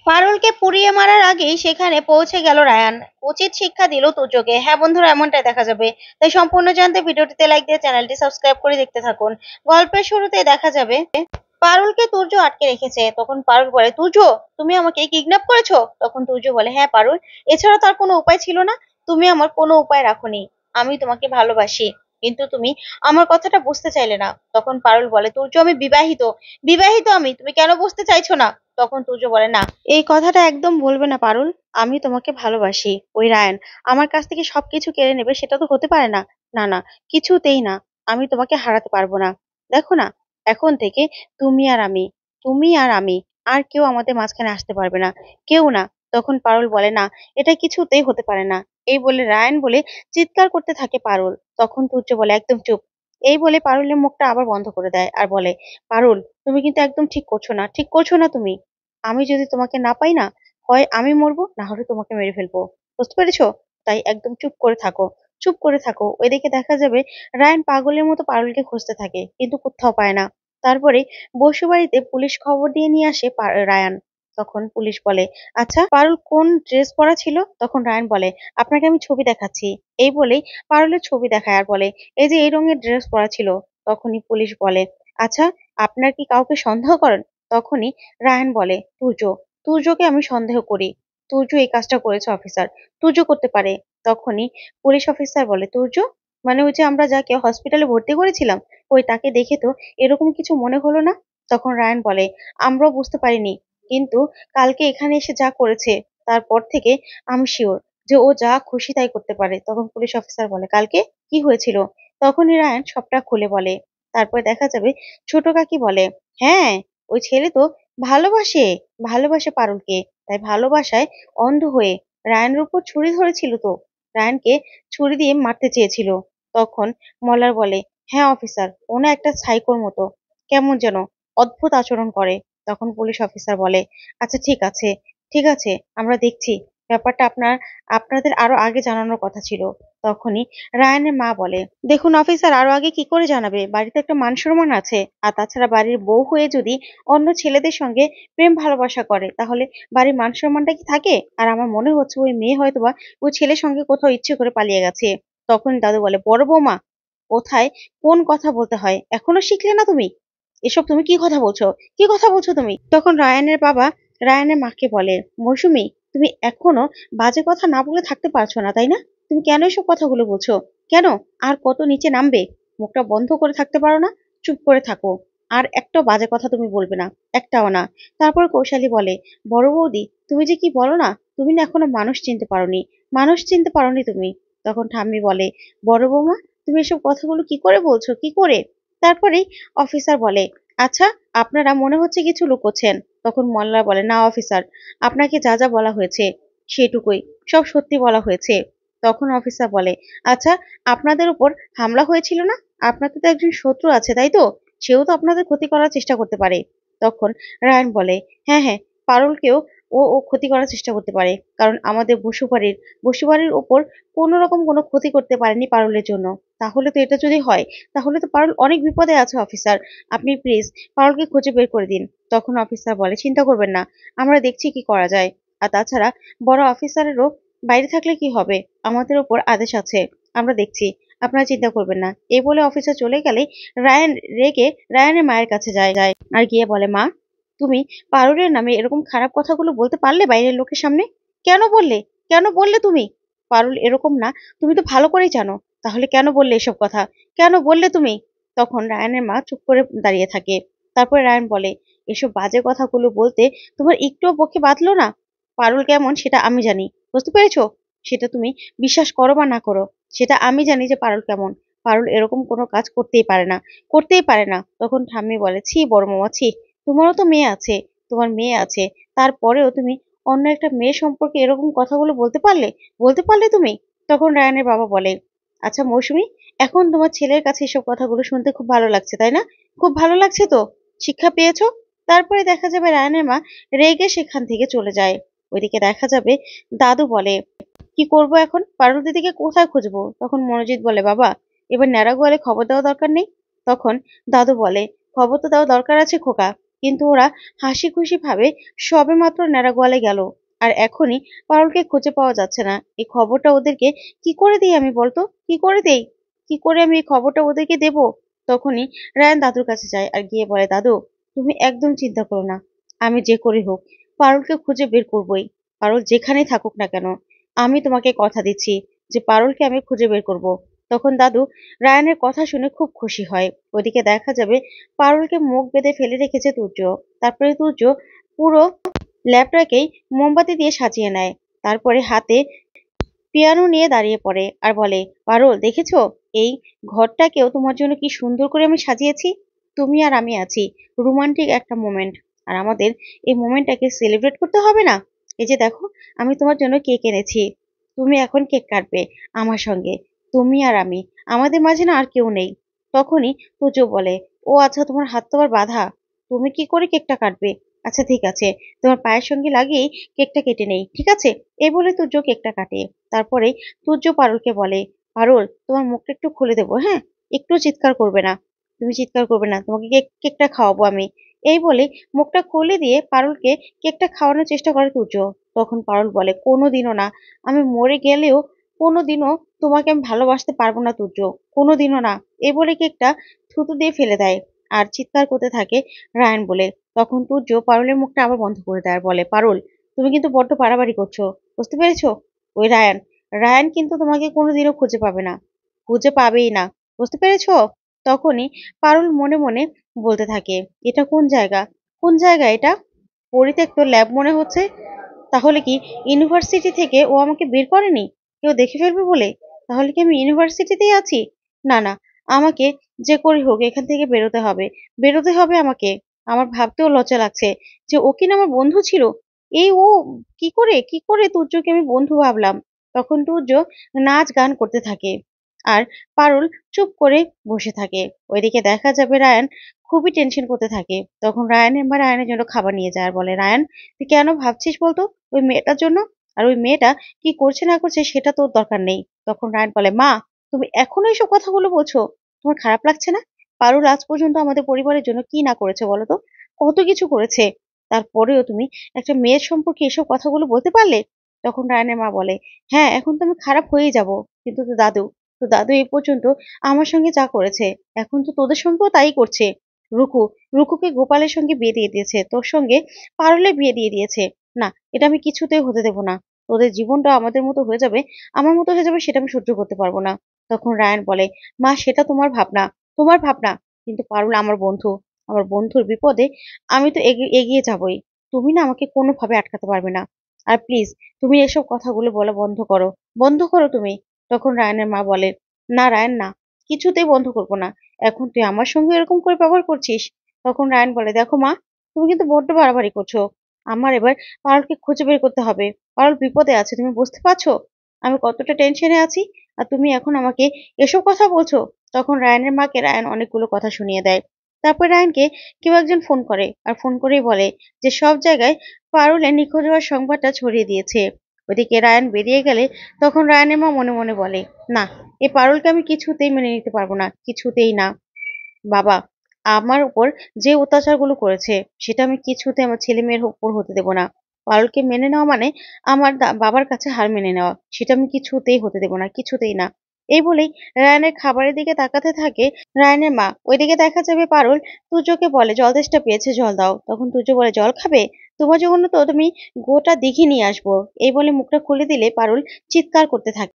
পারুলকে পুড়িয়ে মারার আগেই সেখানে পৌঁছে গেল রায়ান। উচিত শিক্ষা দিল তুর্যকে। হ্যাঁ বন্ধুরা, এমনটাই দেখা যাবে। তাই সম্পূর্ণ জানতে ভিডিওটিতে লাইক দিয়ে চ্যানেলটি সাবস্ক্রাইব করে দেখতে থাকুন। গল্পের শুরুতে দেখা যাবে পারুলকে তুর্য আটকে রেখেছে। তখন পারুল বলে, তুর্য, তুমি আমাকে কিডন্যাপ করেছো? তখন তুর্য বলে, হ্যাঁ পারুল, এছাড়া তার কোনো উপায় ছিল না। তুমি আমার কোনো উপায় রাখোনি। আমি তোমাকে ভালোবাসি, কিন্তু তুমি আমার কথাটা বুঝতে চাইলে না। তখন পারুল বলে, তুর্য, আমি বিবাহিত। বিবাহিত আমি, তুমি কেন বুঝতে চাইছো না? তখন তুর্য বলে, না, এই কথাটা একদম বলবে না পারুল। আমি তোমাকে ভালোবাসি। ওই রায়ান আমার কাছ থেকে সবকিছু কেড়ে নেবে, সেটা তো হতে পারে না। না না, কিছুতেই না। আমি তোমাকে হারাতে পারবো না। দেখো না, এখন থেকে তুমি আর আমি, তুমি আর আমি, আর কেউ আমাদের মাঝখানে আসতে পারবে না। কেউ না। তখন পারুল বলে, না, এটা কিছুতেই হতে পারে না। এই বলে রায়ান বলে চিৎকার করতে থাকে পারুল। তখন তুর্য বলে, একদম চুপ। এই বলে পারুলের মুখটা আবার বন্ধ করে দেয় আর বলে, পারুল, তুমি কিন্তু একদম ঠিক করছো না, ঠিক করছো না তুমি। আমি যদি তোমাকে না পাই না, হয় আমি মরবো, না হলে তোমাকে মেরে ফেলবো। বুঝতে পেরেছো? তাই একদম চুপ করে থাকো। চুপ করে থাকো। ওইদিকে দেখা যাবে রায়ান পাগলের মতো পারুলকে খুঁজতে থাকে, কিন্তু কোথাও পায় না। তারপরে বসুবাড়িতে পুলিশ খবর দিয়ে নিয়ে আসে রায়ান। তখন পুলিশ বলে, আচ্ছা পারুল কোন ড্রেস পরা ছিল? তখন রায়ান বলে, আপনাকে আমি ছবি দেখাচ্ছি। এই বলেই পারুলের ছবি দেখায় আর বলে, এই যে এই রঙের ড্রেস পরা ছিল। তখনই পুলিশ বলে, আচ্ছা আপনার কি কাউকে সন্দেহ করেন? তখনই রায়ান বলে, তুর্য, তুর্যকে আমি সন্দেহ করি। তুর্য এই কাজটা করেছে অফিসার, তুর্য করতে পারে। তখনই পুলিশ অফিসার বলে, তুর্য মানে ওই যে আমরা যাকে হসপিটালে ভর্তি করেছিলাম, ওই তাকে দেখে তো এরকম কিছু মনে হলো না। তখন রায়ান বলে, আমরাও বুঝতে পারিনি, কিন্তু কালকে এখানে এসে যা করেছে, তারপর থেকে আমি শিওর যে ও যা খুশি তাই করতে পারে। তখন পুলিশ অফিসার বলে, কালকে কি হয়েছিল? তখনই রায়ান সবটা খুলে বলে। তারপর দেখা যাবে ছোট কাকি বলে, হ্যাঁ, ওই ছেলে তো ভালোবাসে, ভালোবাসে পারুলকে। তাই ভালোবাসায় অন্ধ হয়ে রায়ানের উপর ছুরি ধরেছিল তো, রায়ানকে ছুরি দিয়ে মারতে চেয়েছিল। তখন মলার বলে, হ্যাঁ অফিসার, ও না একটা সাইকোর মতো, কেমন যেন অদ্ভুত আচরণ করে। তখন পুলিশ অফিসার বলে, আচ্ছা ঠিক আছে, ঠিক আছে, আমরা দেখছি। ব্যাপারটা আপনাদের আরো আগে জানানোর কথা ছিল। তখনই রায়ানের মা বলে, দেখুন অফিসার, আরো আগে কি করে জানাবে? বাড়িতে একটা মান সম্মান আছে। আর তাছাড়া বাড়ির বউ হয়ে যদি অন্য ছেলেদের সঙ্গে প্রেম ভালোবাসা করে, তাহলে বাড়ির মান সম্মানটা কি থাকে? আর আমার মনে হচ্ছে ওই মেয়ে হয়তোবা ওই ছেলের সঙ্গে কোথাও ইচ্ছে করে পালিয়ে গেছে। তখন দাদু বলে, বড় বৌমা, কোথায় কোন কথা বলতে হয় এখনো শিখলে না তুমি? এসব তুমি কি কথা বলছো? কি কথা বলছো তুমি? তখন রায়ানের বাবা রায়ানের মাকে বলে, মৌসুমী, তুমি এখনো বাজে কথা না বলে থাকতে পারছো না, তাই না? তুমি কেন এসব কথাগুলো বলছো? কেন? আর কত নিচে নামবে? মুখটা বন্ধ করে থাকতে পারো না? চুপ করে থাকো। আর একটাও বাজে কথা তুমি বলবে না, একটাও না। তারপর কৌশালী বলে, বড় বৌদি, তুমি যে কি বলো না, তুমি না এখনো মানুষ চিনতে পারোনি, মানুষ চিনতে পারোনি তুমি। তখন ঠাম্মি বলে, বড় বৌমা, তুমি এসব কথাগুলো কি করে বলছো, কি করে? তারপরেই অফিসার বলে, আচ্ছা আপনারা মনে হচ্ছে কিছু লুকোচ্ছেন। তখন মল্লার বলে, না অফিসার, আপনাকে যা যা বলা হয়েছে সেটুকুই, সব সত্যি বলা হয়েছে। তখন অফিসার বলে, আচ্ছা আপনাদের উপর হামলা হয়েছিল না? আপনাদের তো একজন শত্রু আছে, তাই তো? সেও তো আপনাদের ক্ষতি করার চেষ্টা করতে পারে। তখন রায়ান বলে, হ্যাঁ হ্যাঁ, পারুলকেও ও ক্ষতি করার চেষ্টা করতে পারে, কারণ আমাদের বসুবাড়ির উপর কোনো রকম কোনো ক্ষতি করতে পারেনি পারুলের জন্য। তাহলে তো এটা যদি হয়, তাহলে তো পারুল অনেক বিপদে আছে অফিসার। আপনি প্লিজ পারুলকে খুঁজে বের করে দিন। তখন অফিসার বলে, চিন্তা করবেন না, আমরা দেখছি কি করা যায়। আর তাছাড়া বড় অফিসারেরও বাইরে থাকলে কি হবে, আমাদের ওপর আদেশ আছে, আমরা দেখছি, আপনারা চিন্তা করবেন না। এই বলে অফিসার চলে গেলে রায়ান রেগে রায়ানের মায়ের কাছে যায় যায় আর গিয়ে বলে, মা, তুমি পারুলের নামে এরকম খারাপ কথাগুলো বলতে পারলে বাইরের লোকের সামনে? কেন বললে? কেন বললে তুমি? পারুল এরকম না, তুমি তো ভালো করেই জানো। তাহলে কেন বললে এসব কথা? কেন বললে তুমি? তখন রায়ানের মা চুপ করে দাঁড়িয়ে থাকে। তারপরে রায়ান বলে, এসব বাজে কথাগুলো বলতে তোমার একটুও পক্ষে বাঁধলো না? পারুল কেমন সেটা আমি জানি, বুঝতে পেরেছো? সেটা তুমি বিশ্বাস করো বা না করো, সেটা আমি জানি যে পারুল কেমন। পারুল এরকম কোনো কাজ করতেই পারে না, করতেই পারে না। তখন ঠাম্মি বলে, ছি বড় মামা, ছি, তোমারও তো মেয়ে আছে, তোমার মেয়ে আছে, তারপরেও তুমি অন্য একটা মেয়ে সম্পর্কে এরকম কথাগুলো বলতে পারলে? বলতে পারলে তুমি? তখন রায়ানের বাবা বলে, আচ্ছা মৌসুমী, এখন তোমার ছেলের কাছে এসব কথাগুলো শুনতে খুব ভালো লাগছে, তাই না? খুব ভালো লাগছে তো? শিক্ষা পেয়েছো? তারপরে দেখা যাবে রায়ানের মা রেগে সেখান থেকে চলে যায়। ওইদিকে দেখা যাবে দাদু বলে, কি করব এখন? পারুল দিদিকে কোথায় খুঁজবো? তখন মনোজিৎ বলে, বাবা, এবার ন্যাড়া গোয়ালে খবর দেওয়া দরকার নেই? তখন দাদু বলে, খবর তো দেওয়া দরকার আছে খোকা, কিন্তু ওরা হাসি খুশি ভাবে সবেমাত্র নেড়াগোয়ালে গেল, আর এখনই পারুলকে খুঁজে পাওয়া যাচ্ছে না। এই খবরটা ওদেরকে কি করে দিই আমি বলতো? কি করে দেই? কি করে আমি এই খবরটা ওদেরকে দেব? তখনই রায়ান দাদুর কাছে যায় আর গিয়ে বলে, দাদু তুমি একদম চিন্তা করো না, আমি যে করে হোক পারুলকে খুঁজে বের করবই। পারুল যেখানেই থাকুক না কেন, আমি তোমাকে কথা দিচ্ছি যে পারুলকে আমি খুঁজে বের করব। তখন দাদু রায়ানের কথা শুনে খুব খুশি হয়। ওদিকে দেখা যাবে পারুলকে মুখ বেঁধে ফেলে রেখেছে তুর্য। তারপরে তুর্য পুরো ল্যাবটাকেই মোমবাতি দিয়ে সাজিয়ে নেয়। তারপরে হাতে পিয়ানো নিয়ে দাঁড়িয়ে পড়ে আর বলে, পারুল দেখেছো, এই ঘরটাকেও তোমার জন্য কি সুন্দর করে আমি সাজিয়েছি। তুমি আর আমি আছি, রোমান্টিক একটা মোমেন্ট। আর আমাদের এই মোমেন্টটাকে সেলিব্রেট করতে হবে না? এই যে দেখো, আমি তোমার জন্য কেক এনেছি, তুমি এখন কেক কাটবে আমার সঙ্গে, তুমি আর আমি, আমাদের মাঝে না আর কেউ নেই। তখনই তুজো বলে, ও আচ্ছা, তোমার হাত তো আবার বাঁধা, তুমি কি করে কেকটা কাটবে? আচ্ছা ঠিক আছে, তোমার পায়ের সঙ্গে লাগিয়েই কেকটা কেটে নেই, ঠিক আছে? এই বলে তুজো কেকটা কাটে। তারপরে তুর্য পারুলকে বলে, পারুল তোমার মুখটা একটু খুলে দেবো, হ্যাঁ? একটু চিৎকার করবে না, তুমি চিৎকার করবে না, তোমাকে কেকটা খাওয়াবো আমি। এই বলে মুখটা খুলে দিয়ে পারুলকে কেকটা খাওয়ানোর চেষ্টা করে তুর্য। তখন পারুল বলে, কোনোদিনও না, আমি মরে গেলেও কোনোদিনও তোমাকে আমি ভালোবাসতে পারবো না তুর্য, কোনোদিনও না। এই বলে কেকটা থুতু দিয়ে ফেলে দেয় আর চিৎকার করতে থাকে রায়ান বলে। তখন তুর্য পারুলের মুখটা আবার বন্ধ করে দেয় আর বলে, পারুল তুমি কিন্তু বড্ড বাড়াবাড়ি করছো, বুঝতে পেরেছো? ওই রায়ান, রায়ান কিন্তু তোমাকে কোনোদিনও খুঁজে পাবে না, খুঁজে পাবেই না, বুঝতে পেরেছো? তখনই পারুল মনে মনে বলতে থাকে, এটা কোন জায়গা, কোন জায়গা এটা? পরিত্যক্ত ল্যাব মনে হচ্ছে। তাহলে কি ইউনিভার্সিটি থেকে ও আমাকে বের করেনি কেউ দেখে ফেলবে বলে? তাহলে কি আমি ইউনিভার্সিটিতেই আছি? না না, আমাকে যে করে হোক এখান থেকে বেরোতে হবে, বেরোতে হবে আমাকে। আমার ভাবতেও লজ্জা লাগছে যে ও কিনা আমার বন্ধু ছিল। এই ও কি করে তুর্যকে আমি বন্ধু ভাবলাম। তখন তুর্য নাচ গান করতে থাকে আর পারুল চুপ করে বসে থাকে। ওইদিকে দেখা যাবে রায়ান খুবই টেনশন করতে থাকে। তখন রায়ানের মা রায়ানের জন্য খাবার নিয়ে যায় আর বলে, রায়ান তুই কেন ভাবছিস বলতো ওই মেয়েটার জন্য? আর ওই মেয়েটা কি করছে না করছে সেটা তোর দরকার নেই। তখন রায়ান বলে, মা তুমি এখনো এইসব কথাগুলো বলছো? তোমার খারাপ লাগছে না? পারুল আজ পর্যন্ত আমাদের পরিবারের জন্য কি না করেছে বলো তো? কত কিছু করেছে, তারপরেও তুমি একটা মেয়ের সম্পর্কে এসব কথাগুলো বলতে পারলে? তখন রায়ানের মা বলে, হ্যাঁ এখন তো আমি খারাপ হয়েই যাব, কিন্তু তো দাদু এই পর্যন্ত আমার সঙ্গে যা করেছে, এখন তো তোদের সঙ্গেও তাই করছে। রুকু রুকুকে গোপালের সঙ্গে বিয়ে দিয়ে দিয়েছে, তোর সঙ্গে পারুলের বিয়ে দিয়ে দিয়েছে। না, এটা আমি কিছুতেই হতে দেবো না। তোদের জীবনটা আমাদের মতো হয়ে যাবে, আমার মতো হয়ে যাবে, সেটা আমি সহ্য করতে পারবো না। তখন রায়ান বলে, মা সেটা তোমার ভাবনা, তোমার ভাবনা, কিন্তু পারুল আমার বন্ধু, আমার বন্ধুর বিপদে আমি তো এগিয়ে যাবই। তুমি না আমাকে কোনোভাবে আটকাতে পারবে না। আর প্লিজ তুমি এসব কথাগুলো বলা বন্ধ করো, বন্ধ করো তুমি। তখন রায়ানের মা বলে, না রায়ান না, কিছুতেই বন্ধ করবো না। এখন তুই আমার সঙ্গে এরকম করে ব্যবহার করছিস। তখন রায়ান বলে, দেখো মা, তুমি কিন্তু বড্ড বাড়াবাড়ি করছো। আমার এবার পারুলকে খুঁজে বের করতে হবে। পারুল বিপদে আছে, তুমি বুঝতে পারছো আমি কতটা টেনশনে আছি? আর তুমি এখন আমাকে এসব কথা বলছো? তখন রায়ানের মাকে রায়ান অনেকগুলো কথা শুনিয়ে দেয়। তারপর রায়ানকে কেউ একজন ফোন করে আর ফোন করেই বলে যে সব জায়গায় পারুলের নিখোঁজ হওয়ার সংবাদটা ছড়িয়ে দিয়েছে। ওদিকে রায়ান বেরিয়ে গেলে তখন রায়ানের মা মনে মনে বলে, না, এই পারুলকে আমি কিছুতেই মেনে নিতে পারবো না, কিছুতেই না। বাবা আমার উপর যে অত্যাচারগুলো করেছে সেটা আমি কিছুতে আমার ছেলে মেয়ের উপর হতে দেব না। পারুলকে মেনে নেওয়া মানে আমার বাবার কাছে হার মেনে নেওয়া, সেটা আমি কিছুতেই হতে দেব না, কিছুতেই না। এই বলেই রায়ানের খাবারের দিকে তাকাতে থাকে রায়ানের মা। ওইদিকে দেখা যাবে পারুল তুজোকে বলে, জল তেষ্টা পেয়েছে, জল দাও। তখন তুজো বলে, জল খাবে? তোমার জন্য তো তুমি গোটা দিঘি নিয়ে আসবো। এই বলে মুখটা খুলে দিলে পারুল চিৎকার করতে থাকে।